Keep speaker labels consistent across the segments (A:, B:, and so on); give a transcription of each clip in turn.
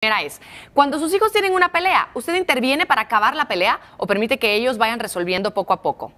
A: Primera es, cuando sus hijos tienen una pelea, ¿usted interviene para acabar la pelea o permite que ellos vayan resolviendo poco a poco?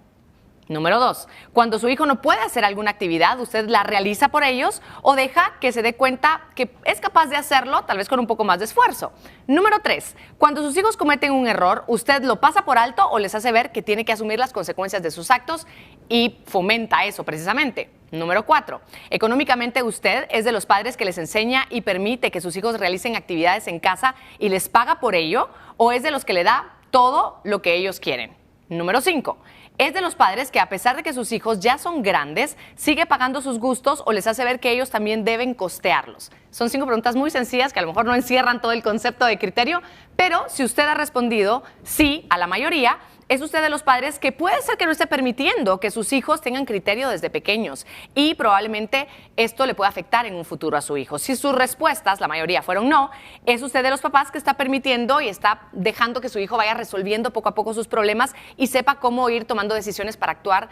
A: Número 2, cuando su hijo no puede hacer alguna actividad, ¿usted la realiza por ellos o deja que se dé cuenta que es capaz de hacerlo, tal vez con un poco más de esfuerzo? Número 3, cuando sus hijos cometen un error, ¿usted lo pasa por alto o les hace ver que tiene que asumir las consecuencias de sus actos y fomenta eso precisamente? Número 4, económicamente usted es de los padres que les enseña y permite que sus hijos realicen actividades en casa y les paga por ello, o es de los que le da todo lo que ellos quieren. Número 5, es de los padres que a pesar de que sus hijos ya son grandes, sigue pagando sus gustos o les hace ver que ellos también deben costearlos. Son 5 preguntas muy sencillas que a lo mejor no encierran todo el concepto de criterio, pero si usted ha respondido sí a la mayoría, es usted de los padres que puede ser que no esté permitiendo que sus hijos tengan criterio desde pequeños y probablemente esto le pueda afectar en un futuro a su hijo. Si sus respuestas, la mayoría fueron no, es usted de los papás que está permitiendo y está dejando que su hijo vaya resolviendo poco a poco sus problemas y sepa cómo ir tomando decisiones para actuar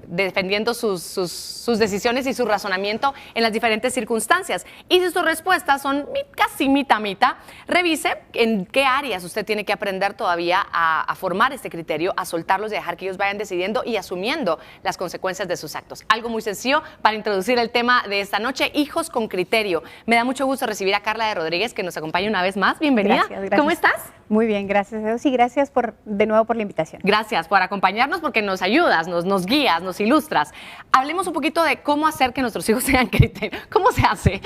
A: defendiendo sus decisiones y su razonamiento en las diferentes circunstancias. Y si sus respuestas son casi mitad, revise en qué áreas usted tiene que aprender todavía a formar este criterio, a soltarlos y dejar que ellos vayan decidiendo y asumiendo las consecuencias de sus actos. Algo muy sencillo para introducir el tema de esta noche, hijos con criterio. Me da mucho gusto recibir a Carla de Rodríguez, que nos acompaña una vez más. Bienvenida.
B: Gracias.
A: ¿Cómo estás?
B: Muy bien, gracias a Dios y gracias de nuevo por la invitación.
A: Gracias por acompañarnos porque nos ayudas, nos guías, nos ilustras. Hablemos un poquito de cómo hacer que nuestros hijos tengan criterio. ¿Cómo se hace?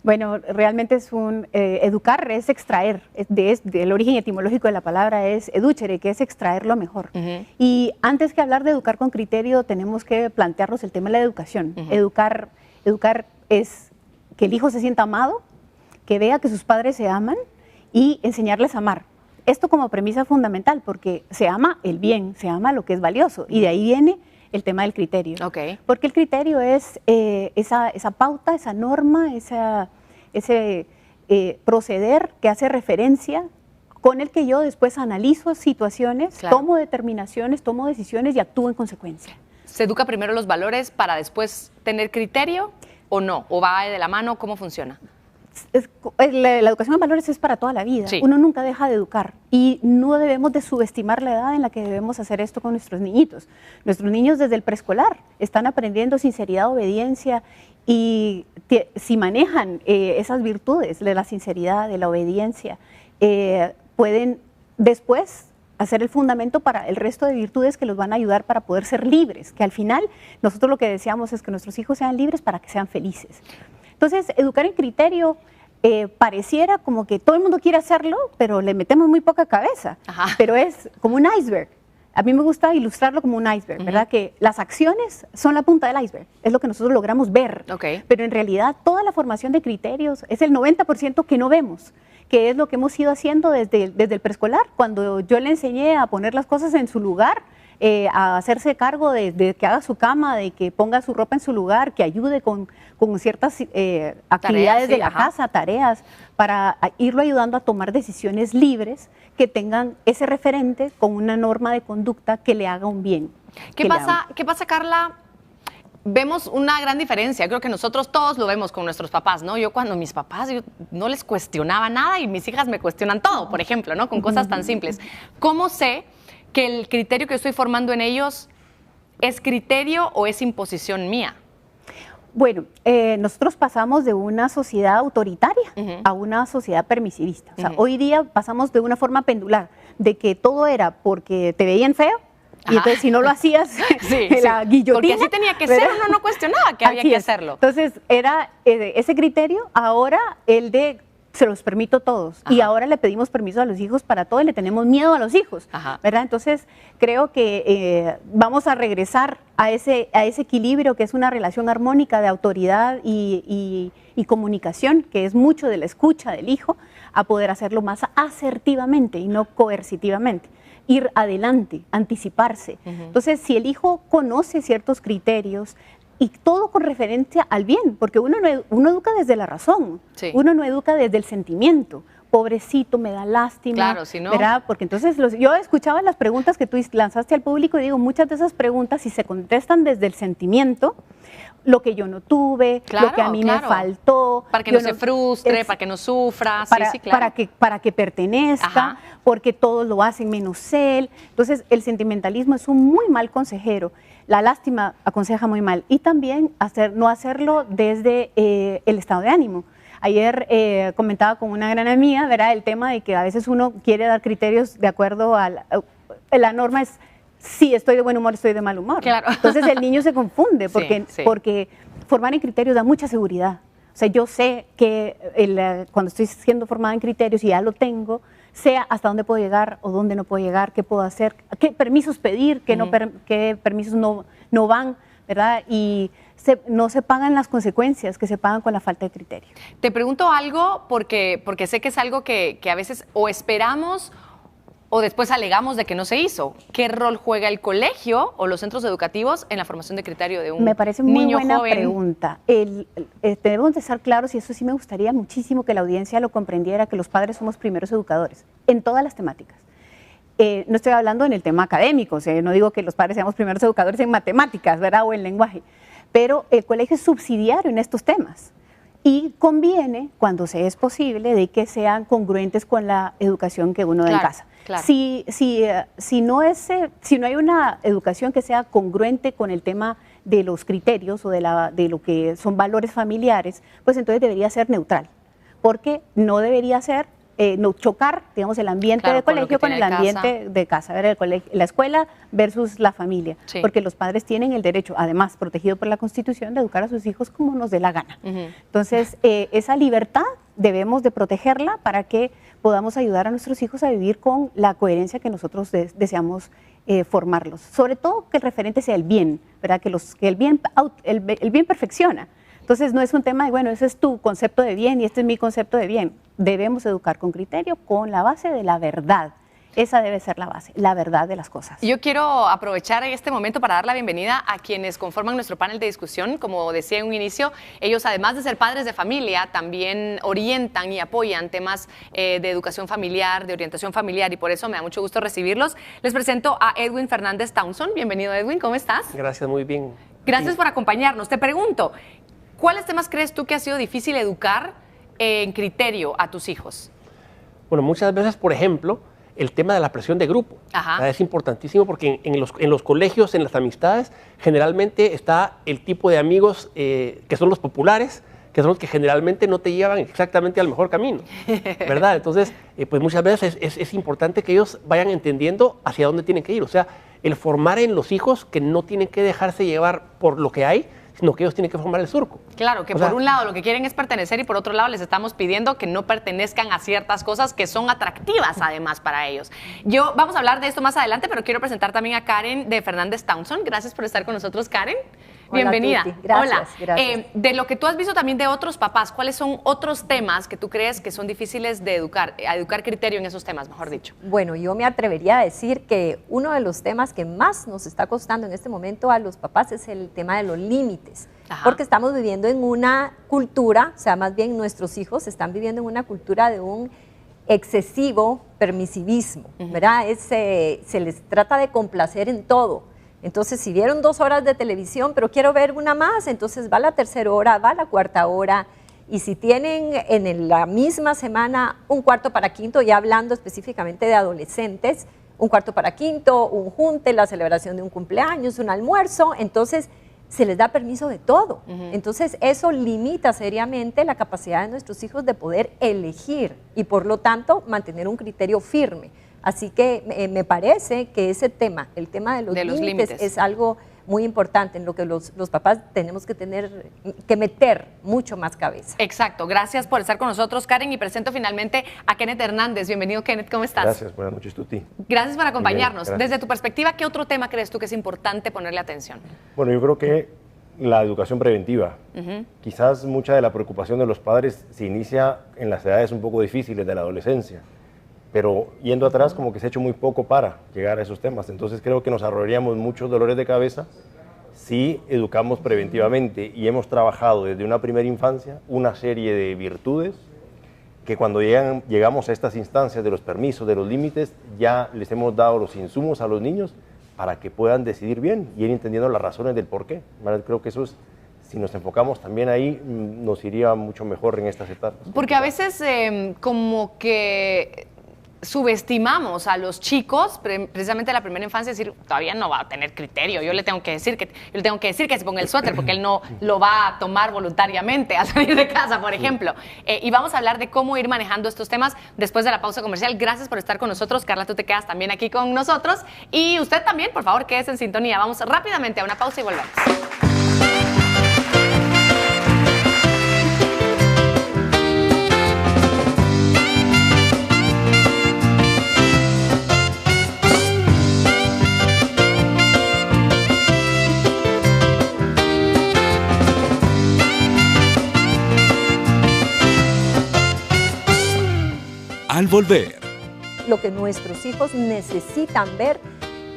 B: Bueno, realmente es educar es extraer, el origen etimológico de la palabra es educere, que es extraer lo mejor. Y antes que hablar de educar con criterio, tenemos que plantearnos el tema de la educación. Educar es que el hijo se sienta amado, que vea que sus padres se aman y enseñarles a amar. Esto como premisa fundamental, porque se ama el bien, se ama lo que es valioso, y de ahí viene el tema del criterio. Porque el criterio es esa pauta, esa norma, ese proceder que hace referencia con el que yo después analizo situaciones, tomo determinaciones, tomo decisiones y actúo en consecuencia.
A: ¿Se educa primero los valores para después tener criterio o no? ¿O va de la mano? ¿Cómo funciona?
B: La educación en valores es para toda la vida. Sí. Uno nunca deja de educar y no debemos de subestimar la edad en la que debemos hacer esto con nuestros niñitos. Nuestros niños desde el preescolar están aprendiendo sinceridad, obediencia y si manejan esas virtudes de la sinceridad, de la obediencia, pueden después hacer el fundamento para el resto de virtudes que los van a ayudar para poder ser libres, que al final nosotros lo que deseamos es que nuestros hijos sean libres para que sean felices. Entonces, educar en criterio pareciera como que todo el mundo quiere hacerlo, pero le metemos muy poca cabeza. Pero es como un iceberg. A mí me gusta ilustrarlo como un iceberg, ¿verdad? Que las acciones son la punta del iceberg, es lo que nosotros logramos ver. Pero en realidad toda la formación de criterios es el 90% que no vemos, que es lo que hemos ido haciendo desde el preescolar. Cuando yo le enseñé a poner las cosas en su lugar, a hacerse cargo de que haga su cama, de que ponga su ropa en su lugar, que ayude con ciertas actividades de la casa, tareas, para irlo ayudando a tomar decisiones libres que tengan ese referente con una norma de conducta que le haga un bien.
A: ¿Qué pasa, Carla? Vemos una gran diferencia, creo que nosotros todos lo vemos con nuestros papás, ¿no? Yo cuando mis papás, yo no les cuestionaba nada y mis hijas me cuestionan todo, por ejemplo, ¿no? Con cosas tan simples. ¿Cómo sé que el criterio que estoy formando en ellos es criterio o es imposición mía?
B: Bueno, nosotros pasamos de una sociedad autoritaria a una sociedad permisivista. O sea, hoy día pasamos de una forma pendular, de que todo era porque te veían feo, y entonces si no lo hacías, la guillotina.
A: Porque así tenía que ser, uno no cuestionaba que había que hacerlo.
B: Entonces era ese criterio, ahora el de se los permito todos. Y ahora le pedimos permiso a los hijos para todo y le tenemos miedo a los hijos, ¿verdad? Entonces creo que vamos a regresar a ese equilibrio que es una relación armónica de autoridad y comunicación, que es mucho de la escucha del hijo, a poder hacerlo más asertivamente y no coercitivamente. Ir adelante, anticiparse. Entonces, si el hijo conoce ciertos criterios, y todo con referencia al bien, porque uno educa desde la razón, uno no educa desde el sentimiento, pobrecito, me da lástima,
A: claro, si no,
B: ¿verdad? Porque entonces yo escuchaba las preguntas que tú lanzaste al público y digo, muchas de esas preguntas, si se contestan desde el sentimiento, lo que yo no tuve,
A: claro,
B: lo que a mí me faltó.
A: Para que no se frustre, para que no sufra,
B: para,
A: sí, claro.
B: para que pertenezca,
A: ajá,
B: porque todos lo hacen menos él. Entonces, el sentimentalismo es un muy mal consejero. La lástima aconseja muy mal. Y también no hacerlo desde el estado de ánimo. Ayer comentaba con una gran amiga, ¿verdad?, el tema de que a veces uno quiere dar criterios de acuerdo a la norma es si estoy de buen humor, estoy de mal humor.
A: Claro.
B: Entonces el niño se confunde porque,
A: sí.
B: porque formar en criterios da mucha seguridad. O sea, yo sé que cuando estoy siendo formada en criterios y ya lo tengo, sé hasta dónde puedo llegar o dónde no puedo llegar, qué puedo hacer, qué permisos pedir, qué permisos no van, ¿verdad? Y no se pagan las consecuencias que se pagan con la falta de criterio.
A: Te pregunto algo porque sé que es algo que a veces o esperamos o después alegamos de que no se hizo. ¿Qué rol juega el colegio o los centros educativos en la formación de criterio de un niño joven?
B: Me parece muy buena pregunta. Debemos de estar claros, y eso sí me gustaría muchísimo que la audiencia lo comprendiera, que los padres somos primeros educadores en todas las temáticas. No estoy hablando en el tema académico, o sea, no digo que los padres seamos primeros educadores en matemáticas, ¿verdad?, o en lenguaje, pero el colegio es subsidiario en estos temas. Y conviene, cuando se es posible, de que sean congruentes con la educación que uno da en casa.
A: Claro.
B: Si no hay una educación que sea congruente con el tema de los criterios o de lo que son valores familiares, pues entonces debería ser neutral, porque no debería ser no chocar, digamos, el ambiente de colegio con el ambiente de casa, ver la escuela versus la familia,
A: sí,
B: porque los padres tienen el derecho, además protegido por la Constitución, de educar a sus hijos como nos dé la gana. Entonces, esa libertad debemos de protegerla para que podamos ayudar a nuestros hijos a vivir con la coherencia que nosotros deseamos formarlos. Sobre todo que el referente sea el bien, ¿verdad? Que el bien perfecciona. Entonces no es un tema de, bueno, ese es tu concepto de bien y este es mi concepto de bien. Debemos educar con criterio, con la base de la verdad. Esa debe ser la base, la verdad de las cosas.
A: Yo quiero aprovechar este momento para dar la bienvenida a quienes conforman nuestro panel de discusión. Como decía en un inicio, ellos además de ser padres de familia, también orientan y apoyan temas de educación familiar, de orientación familiar, y por eso me da mucho gusto recibirlos. Les presento a Edwin Fernández Townsend. Bienvenido, Edwin, ¿cómo estás?
C: Gracias, muy bien.
A: Gracias por acompañarnos. Te pregunto, ¿cuáles temas crees tú que ha sido difícil educar en criterio a tus hijos?
C: Bueno, muchas veces, por ejemplo, el tema de la presión de grupo. Es importantísimo porque en los colegios, en las amistades, generalmente está el tipo de amigos que son los populares, que son los que generalmente no te llevan exactamente al mejor camino, ¿verdad? Entonces, pues muchas veces es importante que ellos vayan entendiendo hacia dónde tienen que ir. O sea, el formar en los hijos que no tienen que dejarse llevar por lo que hay, sino que ellos tienen que formar el surco.
A: Claro, que por un lado lo que quieren es pertenecer y por otro lado les estamos pidiendo que no pertenezcan a ciertas cosas que son atractivas además para ellos. Vamos a hablar de esto más adelante, pero quiero presentar también a Karen de Fernández Townsend. Gracias por estar con nosotros, Karen.
D: Hola,
A: bienvenida.
D: Tuti. Gracias,
A: hola.
D: Gracias.
A: De lo que tú has visto también de otros papás, ¿cuáles son otros temas que tú crees que son difíciles de educar criterio en esos temas, mejor dicho?
D: Bueno, yo me atrevería a decir que uno de los temas que más nos está costando en este momento a los papás es el tema de los límites. Porque estamos viviendo en una cultura, o sea, más bien nuestros hijos están viviendo en una cultura de un excesivo permisivismo, ¿verdad? Se les trata de complacer en todo. Entonces, si vieron 2 horas de televisión, pero quiero ver una más, entonces va la 3ª hora, va la 4ª hora. Y si tienen en la misma semana un cuarto para quinto, ya hablando específicamente de adolescentes, un cuarto para quinto, un junte, la celebración de un cumpleaños, un almuerzo, entonces se les da permiso de todo. Entonces eso limita seriamente la capacidad de nuestros hijos de poder elegir y por lo tanto mantener un criterio firme. Así que me parece que ese tema, el tema de los límites es algo muy importante en lo que los papás tenemos que meter mucho más cabeza.
A: Exacto, gracias por estar con nosotros, Karen, y presento finalmente a Kenneth Hernández. Bienvenido, Kenneth, ¿cómo estás?
C: Gracias, buenas noches, Tuti.
A: Gracias por acompañarnos.
C: Bien,
A: desde tu perspectiva, ¿qué otro tema crees tú que es importante ponerle atención?
E: Bueno, yo creo que la educación preventiva. Quizás mucha de la preocupación de los padres se inicia en las edades un poco difíciles de la adolescencia, pero yendo atrás como que se ha hecho muy poco para llegar a esos temas. Entonces creo que nos ahorraríamos muchos dolores de cabeza si educamos preventivamente y hemos trabajado desde una primera infancia una serie de virtudes que cuando llegamos a estas instancias de los permisos, de los límites, ya les hemos dado los insumos a los niños para que puedan decidir bien y ir entendiendo las razones del por qué. Creo que eso es, si nos enfocamos también ahí, nos iría mucho mejor en estas etapas.
A: Porque a veces como que subestimamos a los chicos, precisamente en la primera infancia, decir, todavía no va a tener criterio, yo le tengo que decir que se ponga el suéter porque él no lo va a tomar voluntariamente al salir de casa, por ejemplo. Y vamos a hablar de cómo ir manejando estos temas después de la pausa comercial. Gracias por estar con nosotros. Carla, tú te quedas también aquí con nosotros y usted también, por favor, quédese en sintonía. Vamos rápidamente a una pausa y volvemos.
F: Al volver.
D: Lo que nuestros hijos necesitan ver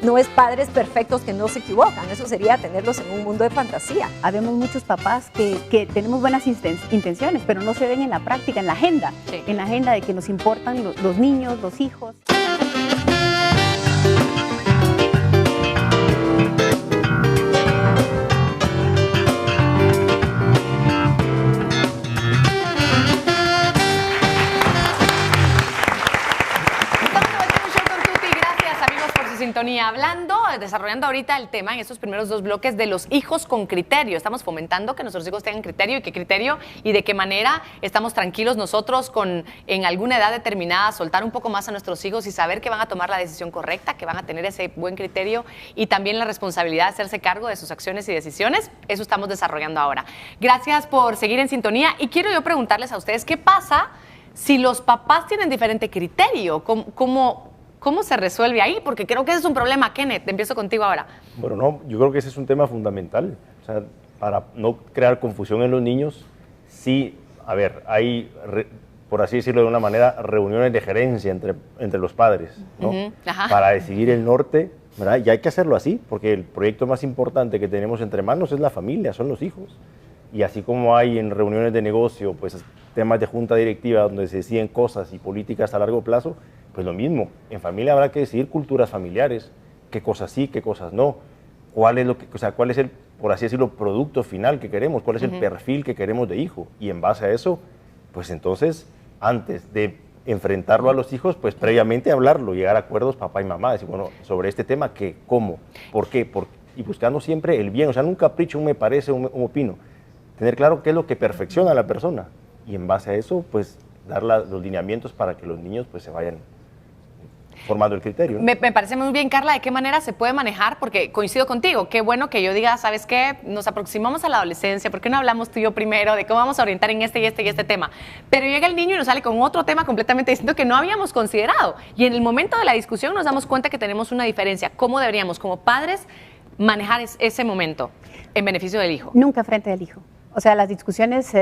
D: no es padres perfectos que no se equivocan, eso sería tenerlos en un mundo de fantasía.
B: Habemos muchos papás que tenemos buenas intenciones, pero no se ven en la práctica, en la agenda, en la agenda de que nos importan los niños, los hijos.
A: Sintonía, desarrollando ahorita el tema en estos primeros dos bloques de los hijos con criterio. Estamos fomentando que nuestros hijos tengan criterio y de qué manera estamos tranquilos nosotros en alguna edad determinada soltar un poco más a nuestros hijos y saber que van a tomar la decisión correcta, que van a tener ese buen criterio y también la responsabilidad de hacerse cargo de sus acciones y decisiones. Eso estamos desarrollando ahora. Gracias por seguir en sintonía y quiero yo preguntarles a ustedes, ¿qué pasa si los papás tienen diferente criterio? ¿Cómo se resuelve ahí? Porque creo que ese es un problema. Kenneth, empiezo contigo ahora.
E: Bueno, no, yo creo que ese es un tema fundamental. O sea, para no crear confusión en los niños, sí, a ver, hay, por así decirlo de una manera, reuniones de gerencia entre los padres, ¿no? Para decidir el norte, ¿verdad? Y hay que hacerlo así, porque el proyecto más importante que tenemos entre manos es la familia, son los hijos. Y así como hay en reuniones de negocio, pues temas de junta directiva donde se deciden cosas y políticas a largo plazo, pues lo mismo, en familia habrá que decidir culturas familiares, qué cosas sí, qué cosas no, cuál es el, por así decirlo, producto final que queremos, cuál es el perfil que queremos de hijo, y en base a eso, pues entonces, antes de enfrentarlo a los hijos, pues previamente hablarlo, llegar a acuerdos papá y mamá, decir, bueno, sobre este tema, ¿qué? ¿Cómo? ¿Por qué? Y buscando siempre el bien, o sea, no un capricho, un me parece, un opino, tener claro qué es lo que perfecciona a la persona, y en base a eso, pues, dar los lineamientos para que los niños, pues, se vayan formando el criterio.
A: Me parece muy bien, Carla, de qué manera se puede manejar, porque coincido contigo, qué bueno que yo diga, ¿sabes qué? Nos aproximamos a la adolescencia, ¿por qué no hablamos tú y yo primero de cómo vamos a orientar en este y este y este tema? Pero llega el niño y nos sale con otro tema completamente distinto que no habíamos considerado, y en el momento de la discusión nos damos cuenta que tenemos una diferencia. ¿Cómo deberíamos, como padres, manejar ese momento en beneficio del hijo?
B: Nunca frente del hijo. O sea, las discusiones,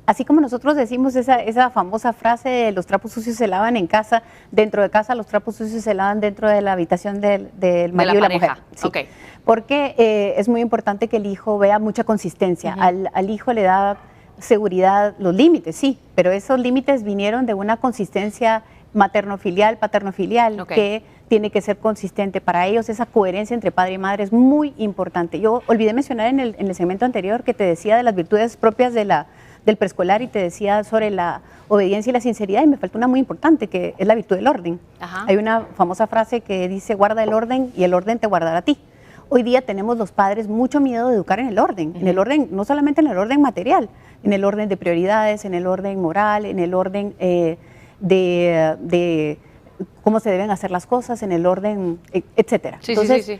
B: así como nosotros decimos esa famosa frase de los trapos sucios se lavan en casa, dentro de casa los trapos sucios se lavan dentro de la habitación del marido y la mujer. Sí. Okay. Porque es muy importante que el hijo vea mucha consistencia. Al hijo le da seguridad los límites, sí, pero esos límites vinieron de una consistencia materno-filial, paterno-filial, que tiene que ser consistente. Para ellos esa coherencia entre padre y madre es muy importante. Yo olvidé mencionar en el segmento anterior que te decía de las virtudes propias del preescolar y te decía sobre la obediencia y la sinceridad, y me faltó una muy importante que es la virtud del orden. Hay una famosa frase que dice, guarda el orden y el orden te guardará a ti. Hoy día tenemos los padres mucho miedo de educar en el orden, no solamente en el orden material, en el orden de prioridades, en el orden moral, en el orden de cómo se deben hacer las cosas, en el orden, etcétera. Entonces,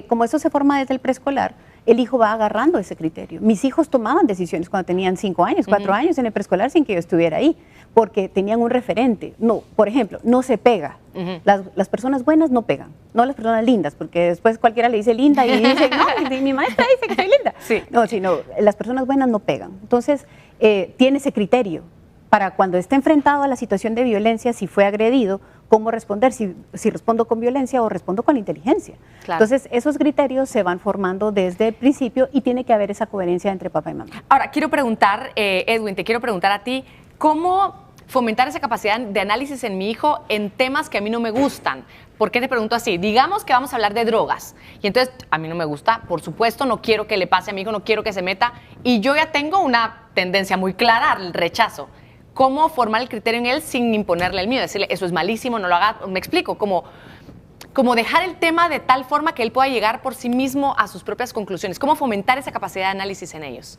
B: como eso se forma desde el preescolar, el hijo va agarrando ese criterio. Mis hijos tomaban decisiones cuando tenían 5 años, 4 años en el preescolar sin que yo estuviera ahí, porque tenían un referente. No, por ejemplo, no se pega. Las personas buenas no pegan, no las personas lindas, porque después cualquiera le dice linda y dice, no, mi maestra dice que soy linda. No, sino las personas buenas no pegan. Entonces, tiene ese criterio para cuando esté enfrentado a la situación de violencia, si fue agredido, cómo responder, si respondo con violencia o respondo con inteligencia. Claro. Entonces, esos criterios se van formando desde el principio y tiene que haber esa coherencia entre papá y mamá.
A: Ahora, quiero preguntar, Edwin, te quiero preguntar a ti, ¿cómo fomentar esa capacidad de análisis en mi hijo en temas que a mí no me gustan? ¿Por qué te pregunto así? Digamos que vamos a hablar de drogas y entonces a mí no me gusta, por supuesto, no quiero que le pase a mi hijo, no quiero que se meta y yo ya tengo una tendencia muy clara al rechazo. ¿Cómo formar el criterio en él sin imponerle el mío? Decirle, eso es malísimo, no lo haga. Me explico, como dejar el tema de tal forma que él pueda llegar por sí mismo a sus propias conclusiones. ¿Cómo fomentar esa capacidad de análisis en ellos?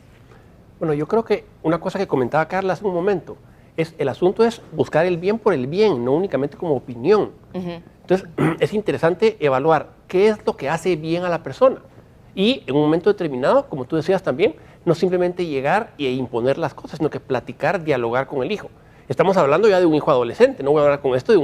C: Bueno, yo creo que una cosa que comentaba Carla hace un momento, el asunto es buscar el bien por el bien, no únicamente como opinión. Entonces, es interesante evaluar qué es lo que hace bien a la persona. Y en un momento determinado, como tú decías también, no simplemente llegar e imponer las cosas, sino que platicar, dialogar con el hijo. Estamos hablando ya de un hijo adolescente, no voy a hablar con esto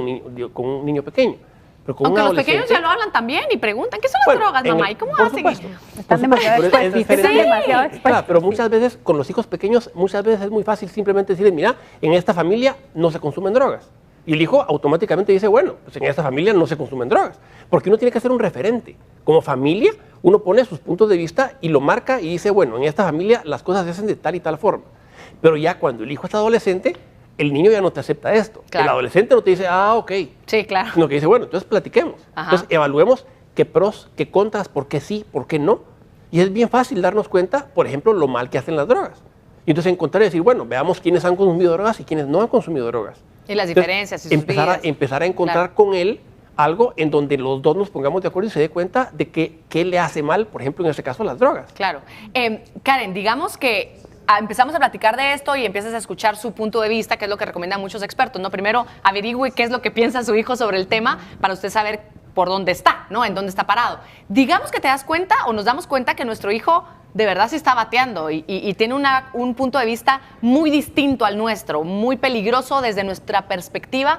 C: con un niño pequeño. Pero con
A: aunque los pequeños ya lo hablan también y preguntan, ¿qué son las drogas, mamá? ¿Y cómo hacen eso?
B: Están demasiado expuestos.
C: Claro, pero muchas veces con los hijos pequeños, muchas veces es muy fácil simplemente decirles, mira, en esta familia no se consumen drogas. Y el hijo automáticamente dice, bueno, pues en esta familia no se consumen drogas. Porque uno tiene que ser un referente. Como familia, uno pone sus puntos de vista y lo marca y dice, bueno, en esta familia las cosas se hacen de tal y tal forma. Pero ya cuando el hijo es adolescente, el niño ya no te acepta esto. Claro. El adolescente no te dice, ok.
A: Sí, claro.
C: Sino que dice, bueno, entonces platiquemos. Ajá. Entonces evaluemos qué pros, qué contras, por qué sí, por qué no. Y es bien fácil darnos cuenta, por ejemplo, lo mal que hacen las drogas. Y entonces encontrar y decir, bueno, veamos quiénes han consumido drogas y quiénes no han consumido drogas.
A: Y las diferencias y sus vidas.
C: Empezar a encontrar con él algo en donde los dos nos pongamos de acuerdo y se dé cuenta de qué le hace mal, por ejemplo, en este caso, las drogas.
A: Claro. Karen, digamos que empezamos a platicar de esto y empiezas a escuchar su punto de vista, que es lo que recomiendan muchos expertos, ¿no? Primero, averigüe qué es lo que piensa su hijo sobre el tema para usted saber por dónde está, ¿no? En dónde está parado. Digamos que te das cuenta o nos damos cuenta que nuestro hijo de verdad se está bateando y tiene un punto de vista muy distinto al nuestro, muy peligroso desde nuestra perspectiva.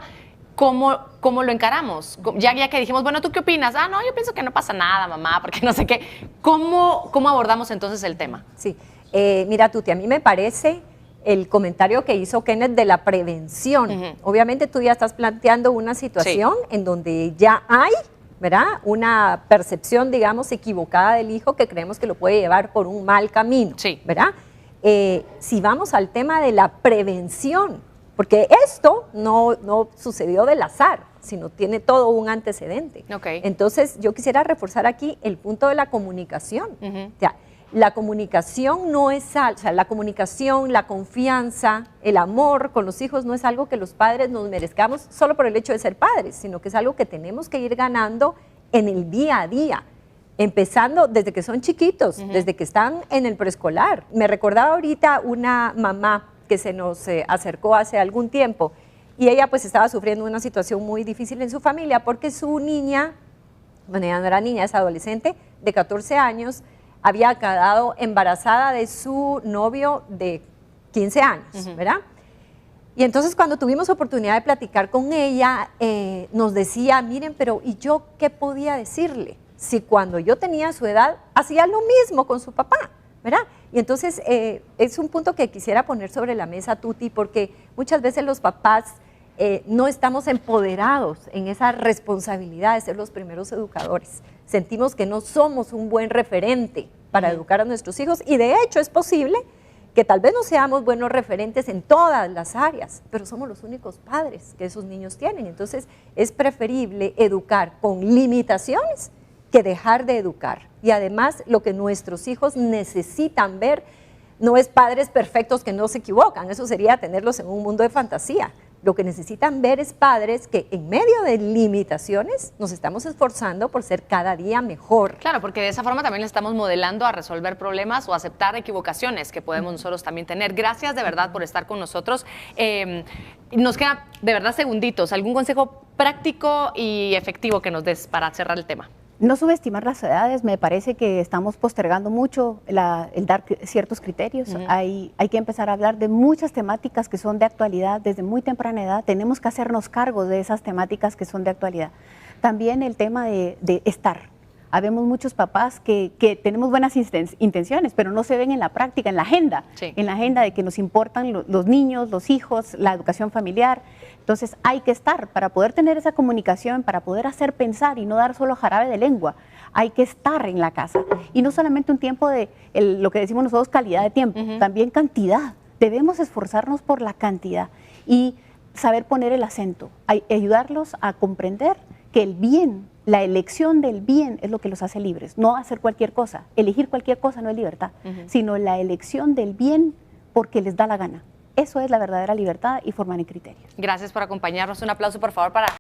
A: ¿Cómo lo encaramos? Ya que dijimos, bueno, ¿tú qué opinas? Ah, no, yo pienso que no pasa nada, mamá, porque no sé qué. ¿Cómo abordamos entonces el tema?
D: Sí, mira, Tuti, a mí me parece el comentario que hizo Kenneth de la prevención. Obviamente tú ya estás planteando una situación en donde ya hay, ¿verdad?, una percepción, digamos, equivocada del hijo que creemos que lo puede llevar por un mal camino, ¿verdad? Si vamos al tema de la prevención, porque esto no sucedió del azar, sino tiene todo un antecedente. Entonces, yo quisiera reforzar aquí el punto de la comunicación. O sea, la comunicación no es, o sea, la comunicación, la confianza, el amor con los hijos no es algo que los padres nos merezcamos solo por el hecho de ser padres, sino que es algo que tenemos que ir ganando en el día a día, empezando desde que son chiquitos, desde que están en el preescolar. Me recordaba ahorita una mamá que se nos acercó hace algún tiempo y ella pues estaba sufriendo una situación muy difícil en su familia porque su niña, bueno, ya no era niña, es adolescente, de 14 años, había quedado embarazada de su novio de 15 años, ¿verdad? Y entonces cuando tuvimos oportunidad de platicar con ella, nos decía, miren, pero ¿y yo qué podía decirle? Si cuando yo tenía su edad, hacía lo mismo con su papá, ¿verdad? Y entonces es un punto que quisiera poner sobre la mesa, Tuti, porque muchas veces los papás no estamos empoderados en esa responsabilidad de ser los primeros educadores. Sentimos que no somos un buen referente para educar a nuestros hijos y de hecho es posible que tal vez no seamos buenos referentes en todas las áreas, pero somos los únicos padres que esos niños tienen. Entonces es preferible educar con limitaciones que dejar de educar. Y además lo que nuestros hijos necesitan ver no es padres perfectos que no se equivocan, eso sería tenerlos en un mundo de fantasía. Lo que necesitan ver es padres que en medio de limitaciones nos estamos esforzando por ser cada día mejor.
A: Claro, porque de esa forma también le estamos modelando a resolver problemas o aceptar equivocaciones que podemos nosotros también tener. Gracias de verdad por estar con nosotros. Nos queda de verdad segunditos. ¿Algún consejo práctico y efectivo que nos des para cerrar el tema?
B: No subestimar las edades, me parece que estamos postergando mucho el dar ciertos criterios. Hay que empezar a hablar de muchas temáticas que son de actualidad desde muy temprana edad. Tenemos que hacernos cargo de esas temáticas que son de actualidad. También el tema de estar. Habemos muchos papás que tenemos buenas intenciones, pero no se ven en la práctica, en la agenda, en la agenda de que nos importan los niños, los hijos, la educación familiar. Entonces hay que estar para poder tener esa comunicación, para poder hacer pensar y no dar solo jarabe de lengua. Hay que estar en la casa y no solamente un tiempo de lo que decimos nosotros calidad de tiempo, también cantidad. Debemos esforzarnos por la cantidad y saber poner el acento, ayudarlos a comprender que el bien, la elección del bien es lo que los hace libres, no hacer cualquier cosa. Elegir cualquier cosa no es libertad, sino la elección del bien porque les da la gana. Eso es la verdadera libertad y formar en criterios.
A: Gracias por acompañarnos. Un aplauso, por favor, para